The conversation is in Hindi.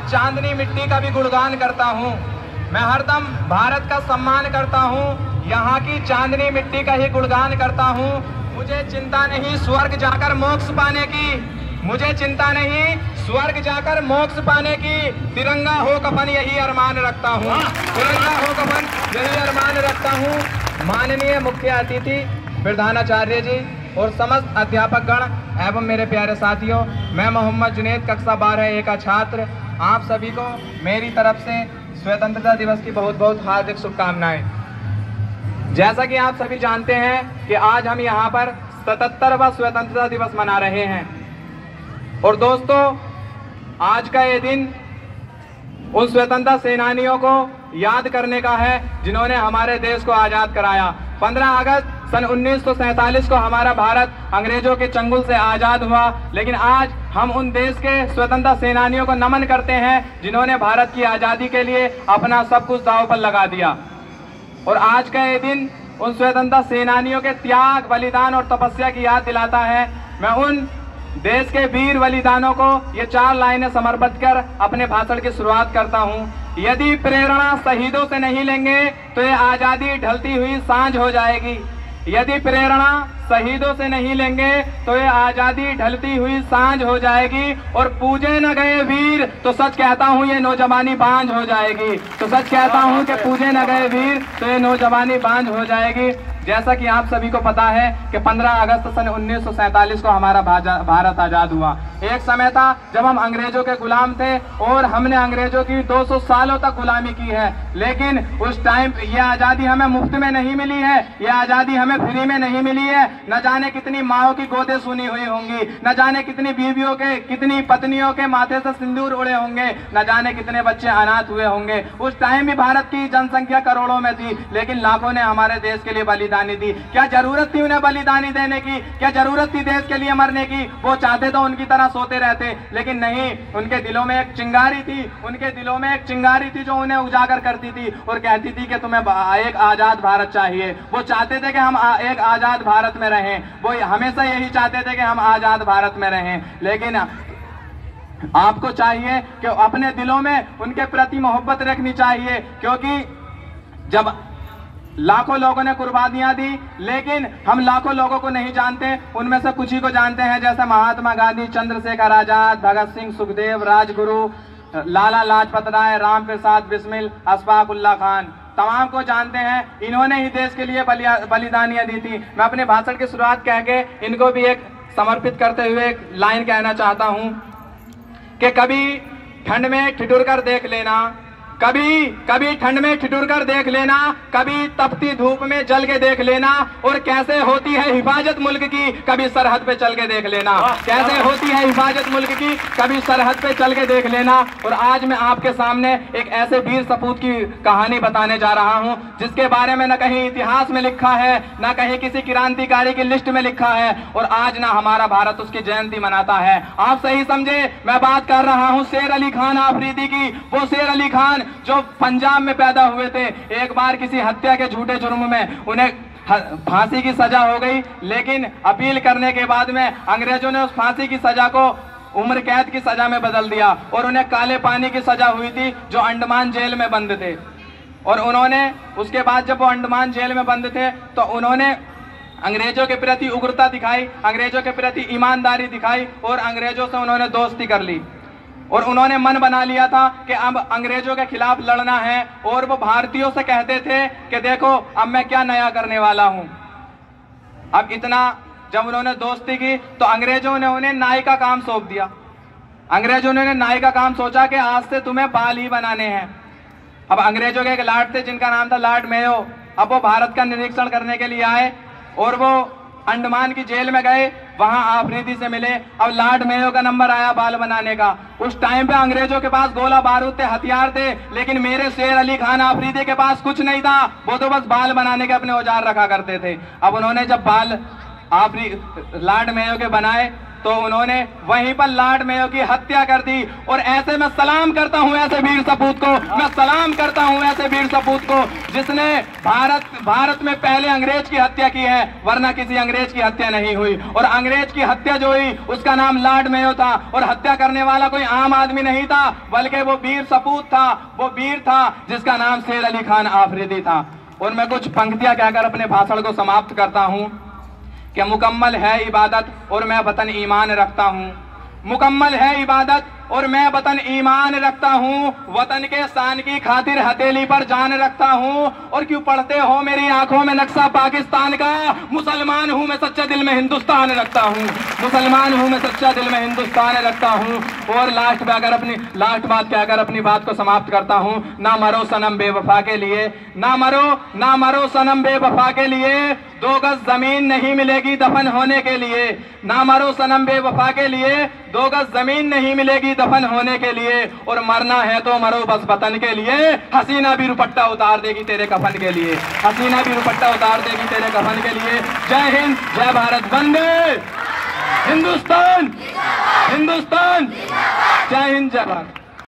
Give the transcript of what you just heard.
चांदनी मिट्टी का भी गुणगान करता हूँ। मैं हरदम भारत का सम्मान करता हूँ, यहाँ की चांदनी मिट्टी का ही गुणगान करता हूँ। मुझे चिंता नहीं स्वर्ग जाकर मोक्ष पाने की, मुझे चिंता नहीं स्वर्ग जाकर मोक्ष पाने की। तिरंगा हो कफन यही अरमान रखता हूँ, तिरंगा हो कफन यही अरमान रखता हूँ। माननीय मुख्य अतिथि प्रधानाचार्य जी और समस्त अध्यापक गण एवं मेरे प्यारे साथियों, मैं मोहम्मद जुनेद कक्षा 12A का छात्र, आप सभी को मेरी तरफ से स्वतंत्रता दिवस की बहुत बहुत हार्दिक शुभकामनाएं। जैसा कि आप सभी जानते हैं कि आज हम यहाँ पर 77वां स्वतंत्रता दिवस मना रहे हैं। और दोस्तों, आज का ये दिन उन स्वतंत्रता सेनानियों को याद करने का है जिन्होंने हमारे देश को आजाद कराया। 15 अगस्त सन 1947 को हमारा भारत अंग्रेजों के चंगुल से आजाद हुआ, लेकिन आज हम उन देश के स्वतंत्रता सेनानियों को नमन करते हैं जिन्होंने भारत की आजादी के लिए अपना सब कुछ दांव पर लगा दिया। और आज का ये दिन उन स्वतंत्रता सेनानियों के त्याग, बलिदान और तपस्या की याद दिलाता है। मैं उन देश के वीर बलिदानों को ये 4 लाइनें समर्पित कर अपने भाषण की शुरुआत करता हूँ। यदि प्रेरणा शहीदों से नहीं लेंगे तो ये आजादी ढलती हुई सांझ हो जाएगी। यदि प्रेरणा शहीदों से नहीं लेंगे तो ये आजादी ढलती हुई सांझ हो जाएगी। और पूजे न गए वीर तो सच कहता हूँ ये नौजवानी बांझ हो जाएगी। तो सच कहता हूँ कि पूजे न गए वीर तो ये नौजवानी बांझ हो जाएगी। जैसा कि आप सभी को पता है कि 15 अगस्त सन 1947 को हमारा भारत आजाद हुआ। एक समय था जब हम अंग्रेजों के गुलाम थे और हमने अंग्रेजों की 200 सालों तक गुलामी की है, लेकिन उस टाइम ये आजादी हमें मुफ्त में नहीं मिली है, ये आजादी हमें फ्री में नहीं मिली है। न जाने कितनी माओं की गोदे सुनी हुई होंगी, न जाने कितनी बीवियों के, कितनी पत्नियों के माथे से सिंदूर उड़े होंगे, न जाने कितने बच्चे अनाथ हुए होंगे। उस टाइम भी भारत की जनसंख्या करोड़ों में थी, लेकिन लाखों ने हमारे देश के लिए बलिदानी दी। क्या जरूरत थी उन्हें बलिदानी देने की? क्या जरूरत थी देश के लिए मरने की? वो चाहते तो उनकी तरह सोते रहते, लेकिन नहीं, उनके दिलों में एक चिंगारी थी, उनके दिलों में एक चिंगारी थी जो उन्हें उजागर करती थी और कहती थी कि तुम्हें एक आजाद भारत चाहिए। वो चाहते थे कि हम एक आजाद भारत में रहें, वो हमेशा यही चाहते थे कि हम आजाद भारत में रहें। लेकिन आपको चाहिए कि अपने दिलों में उनके प्रति मोहब्बत रखनी चाहिए, क्योंकि जब लाखों लोगों ने कुर्बानियां दी, लेकिन हम लाखों लोगों को नहीं जानते, उनमें से कुछ ही को जानते हैं, जैसे महात्मा गांधी, चंद्रशेखर आजाद, भगत सिंह, सुखदेव, राजगुरु, लाला लाजपत राय, राम प्रसाद बिस्मिल, अशफाक उल्लाह खान, तमाम को जानते हैं। इन्होंने ही देश के लिए बलिदानियां दी थी। मैं अपने भाषण की शुरुआत कह के इनको भी एक समर्पित करते हुए एक लाइन कहना चाहता हूं कि कभी ठंड में ठिठुर कर देख लेना, कभी ठंड में ठिठुर कर देख लेना, कभी तपती धूप में जल के देख लेना, और कैसे होती है हिफाजत मुल्क की, कभी सरहद पे चल के देख लेना। कैसे होती है हिफाजत मुल्क की, कभी सरहद पे चल के देख लेना। और आज मैं आपके सामने एक ऐसे वीर सपूत की कहानी बताने जा रहा हूं जिसके बारे में न कहीं इतिहास में लिखा है, न कहीं किसी क्रांतिकारी की लिस्ट में लिखा है, और आज ना हमारा भारत उसकी जयंती मनाता है। आप सही समझे, मैं बात कर रहा हूं शेर अली खान आफरीदी की। वो शेर अली खान जो पंजाब में पैदा हुए थे, एक बार किसी हत्या के झूठे जुर्म में उन्हें फांसी की सजा हो गई, लेकिन अपील करने के बाद में अंग्रेजों ने उस फांसी की सजा को उम्र कैद की सजा में बदल दिया और उन्हें काले पानी की सजा हुई थी, जो अंडमान जेल में बंद थे। और उन्होंने उसके बाद जब वो अंडमान जेल में बंद थे तो उन्होंने अंग्रेजों के प्रति उग्रता दिखाई, अंग्रेजों के प्रति ईमानदारी दिखाई और अंग्रेजों से उन्होंने दोस्ती कर ली। और उन्होंने मन बना लिया था कि अब अंग्रेजों के खिलाफ लड़ना है, और वो भारतीयों से कहते थे कि देखो अब मैं क्या नया करने वाला हूं। अब इतना जब उन्होंने दोस्ती की तो अंग्रेजों ने उन्हें नाई का काम सौंप दिया। अंग्रेजों ने नाई का काम सोचा कि आज से तुम्हें बाल ही बनाने हैं। अब अंग्रेजों के एक लार्ड थे जिनका नाम था लॉर्ड मेयो। अब वो भारत का निरीक्षण करने के लिए आए और वो अंडमान की जेल में गए, वहां आफरीदी से मिले। अब लॉर्ड मेयो का नंबर आया बाल बनाने का। उस टाइम पे अंग्रेजों के पास गोला बारूद थे, हथियार थे, लेकिन मेरे शेर अली खान आफरीदी के पास कुछ नहीं था। वो तो बस बाल बनाने के अपने औजार रखा करते थे। अब उन्होंने जब बाल लॉर्ड मेयो के बनाए तो उन्होंने वहीं पर लॉर्ड मेयो की हत्या कर दी। और ऐसे मैं सलाम करता हूं ऐसे वीर सपूत को, मैं सलाम करता हूं ऐसे वीर सपूत को जिसने भारत में पहले अंग्रेज की हत्या की है, वरना किसी अंग्रेज की हत्या नहीं हुई। और अंग्रेज की हत्या जो हुई उसका नाम लॉर्ड मेयो था, और हत्या करने वाला कोई आम आदमी नहीं था, बल्कि वो वीर सपूत था, वो वीर था जिसका नाम शेर अली खान आफरीदी था। और मैं कुछ पंक्तियां कहकर अपने भाषण को समाप्त करता हूं कि मुकम्मल है इबादत और मैं वतन ईमान रखता हूं, मुकम्मल है इबादत और मैं वतन ईमान रखता हूं, वतन के शान की खातिर हथेली पर जान रखता हूं। और क्यों पढ़ते हो मेरी आंखों में नक्शा पाकिस्तान का, मुसलमान हूं मैं सच्चे दिल में हिंदुस्तान रखता हूं, मुसलमान हूं मैं सच्चा दिल में हिंदुस्तान रखता हूं। और लास्ट बात कहकर अपनी बात को समाप्त करता हूं, ना मरो सनम बेवफा के लिए, ना मरो सनम बेवफा के लिए, 2 गज जमीन नहीं मिलेगी दफन होने के लिए, ना मरो सनम बेवफा के लिए, 2 गज जमीन नहीं मिलेगी दफन होने के लिए। और मरना है तो मरो बस वतन के लिए, हसीना भी रुपट्टा उतार देगी तेरे कफन के लिए, हसीना भी रुपट्टा उतार देगी तेरे कफन के लिए। जय हिंद, जय भारत, वंदे हिंदुस्तान, हिंदुस्तान, जय हिंद, जय भारत।